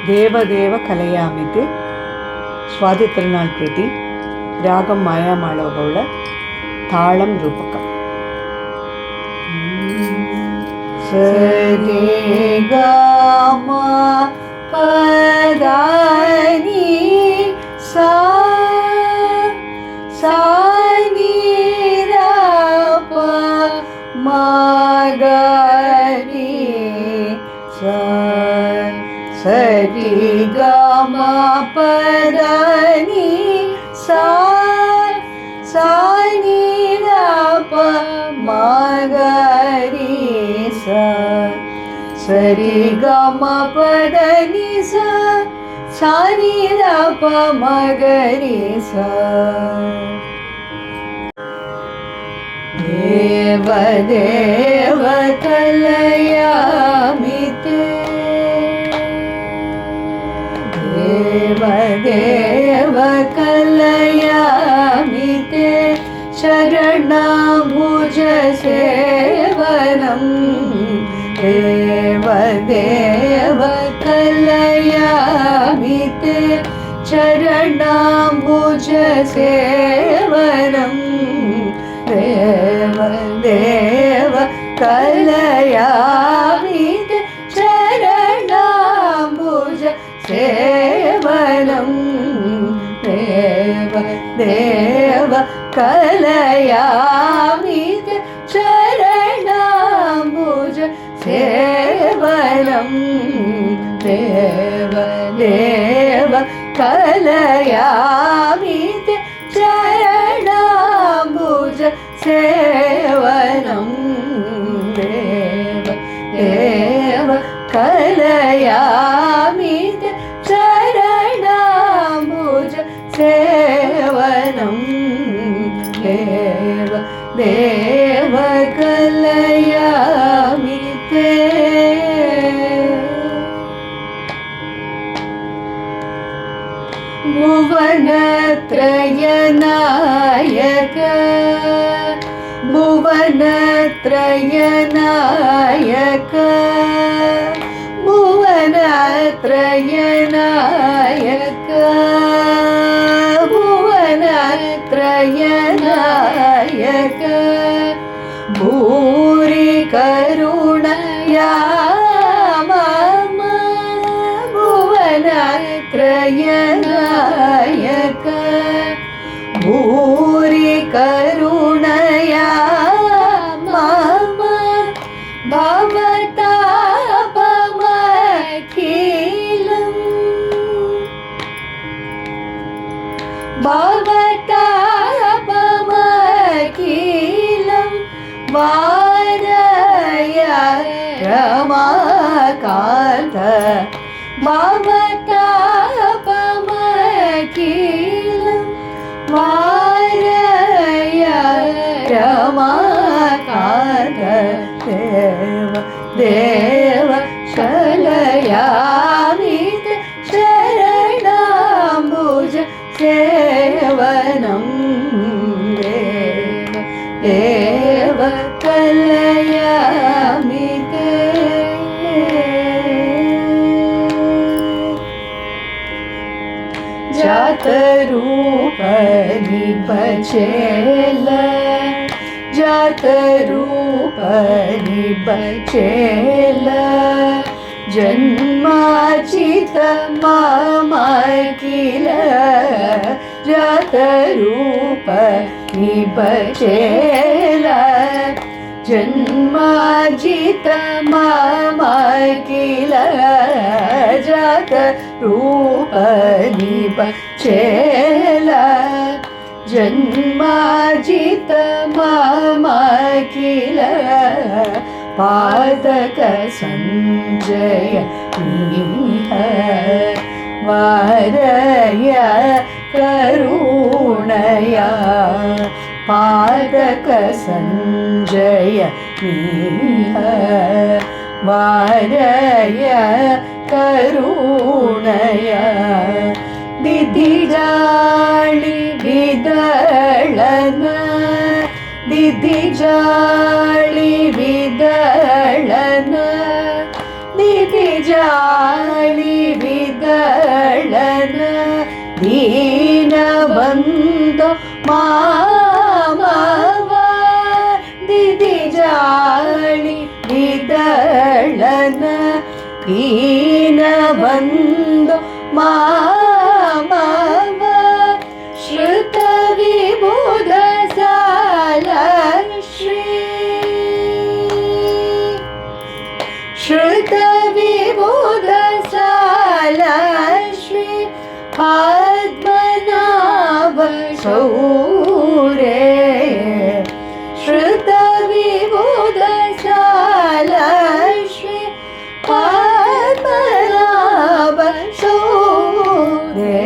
ದೇವದೇವ ಕಲಯಾಮಿತೆ ಸ್ವಾತಿ ತಿರುನಾಳ್ ಕೃತಿ ರಾಗಂ ಮಾಯಾಮಾಳವಗೌಳ ತಾಳಂ ರೂಪಕ ಸರಿ ಗ ಮ ಪದಾನಿ ಸಾ ಸಾ ನಿ ರ ಪ ಮ ಗ ರಿ ಸಾ ಸರಿ ಗ ಮ ಪದಾನಿ ಸಾ ಸಾ ನಿ ರ ಪ ಮ ಗ ರಿ ಸಾ ಸರಿ ಗ ಮ ಪದ ನಿ ಸಾ ಸಾ ನಿ ರ ಪ ಮ ಗ ರಿ ಸಾ ದೇವ ದೇವ ಕಲಯಾಮಿತೆ ದೇವ ದೇವ ಕಲಯಾಮಿತೆ ಶರಣಭುಜ ಸೇವನಂ ದೇವ ದೇವ ಕಲಯಾಮಿತೆ ಚರಣಭುಜ ಸೇವನಂ ದೇವ ದೇವ ಕಲಯಾಮಿತೆ ಚರಣಭುಜ ಸೇವನಂ ದೇವ ದೇವ ಕಲಯಾಮಿತೆ ಚರಣಭುಜ ಸೇವನಂ ದೇವ ದೇವ ಕಲಯಾಮಿತೆ ಚರಣಭುಜ ಸೇವನಂ ದೇವ ದೇವ ಕಲಯಾಮಿತೆ ಚರಣಭುಜ ಸೇವನಂ ದೇವ ದೇವ ಕಲಯಾಮಿತೆ ಭುವನತ್ರಯ ನಾಯಕ ಭುವನತ್ರಯ ನಾಯಕ ಭುವನತ್ರಯ ನಾಯಕ ಭುವನತ್ರಯ ನಾಯಕ ಭೂರಿ ಕರುಣಯ ಮಮ ಭುವನತ್ರಯ ನಾಯಕ ಭೂರಿ ಕರುಣಯ ಮಮ ಭವತಾಪಮಖಿಲಂ ಭವತಾಪಮಖಿಲಂ ವಾರಯ ರಮಾಕಾಂತ ಭವತಾಪಮಖಿಲಂ ವಾರಯ ರಮಾಕಾಂತ ದೇವ ದೇವ ಕಲಯಾಮಿತೆ ಶರಣಭುಜ ಸೇವನಂ ದೇವ ದೇವ ಕಲಯಾಮಿತೆ ಜಾತರೂಪ ನಿಬಚೇಲ ಜಾತರೂಪ ನಿಬಚೇಲ ಜನ್ಮಾಚಿತ ಮಮ ಕಿಲ ಜಾತರೂಪ ನಿಬಚೇಲ ಜನ್ಮಾಜಿತ ಮಮ ಕಿಲ ಜಾತ ರೂಪ ನಿಬಚೇಲ ಜನ್ಮಾಜಿತ ಮಮ ಕಿಲ ಪಾದಕ ಸಂಜಯ ನೀಹ ವಾರಯ ಕರುಣಯ ಪಾದಕ ಸಂಜಯ ನೀಹ ವಾರಯ ಕರುಣಯ ದಿದಿಜಾಳಿ ವಿದಳನ ದಿದಿಜಾಳಿ ವಿದಳನ ದಿದಿಜಾಳಿ ವಿದ ಮಾಮವ ದಿದಿಜಾಳಿ ವಿದಳನ ದೀನ ಬಂದು ಮಾಮವ ಶ್ರುತ ವಿಬುಧ ಸಾಲ ಶ್ರೀ ಶ್ರುತ ವಿಬುಧ ಸಾಲ ಶ್ರೀ ಪದ್ಮನಾಭ ಶೌರೇ ಶ್ರುತ ವಿಬುಧ ಸಾಲ ಶ್ರೀ ಪದ್ಮನಾಭ ಶೌರೇ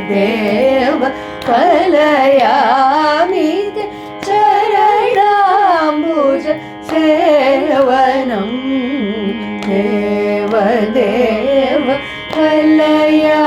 ದೇವ ಕಲಯಾಮಿತ ಚರಣಾಂಬುಜ ಸೇವನಂ ದೇವ ದೇವ ಕಲಯಾ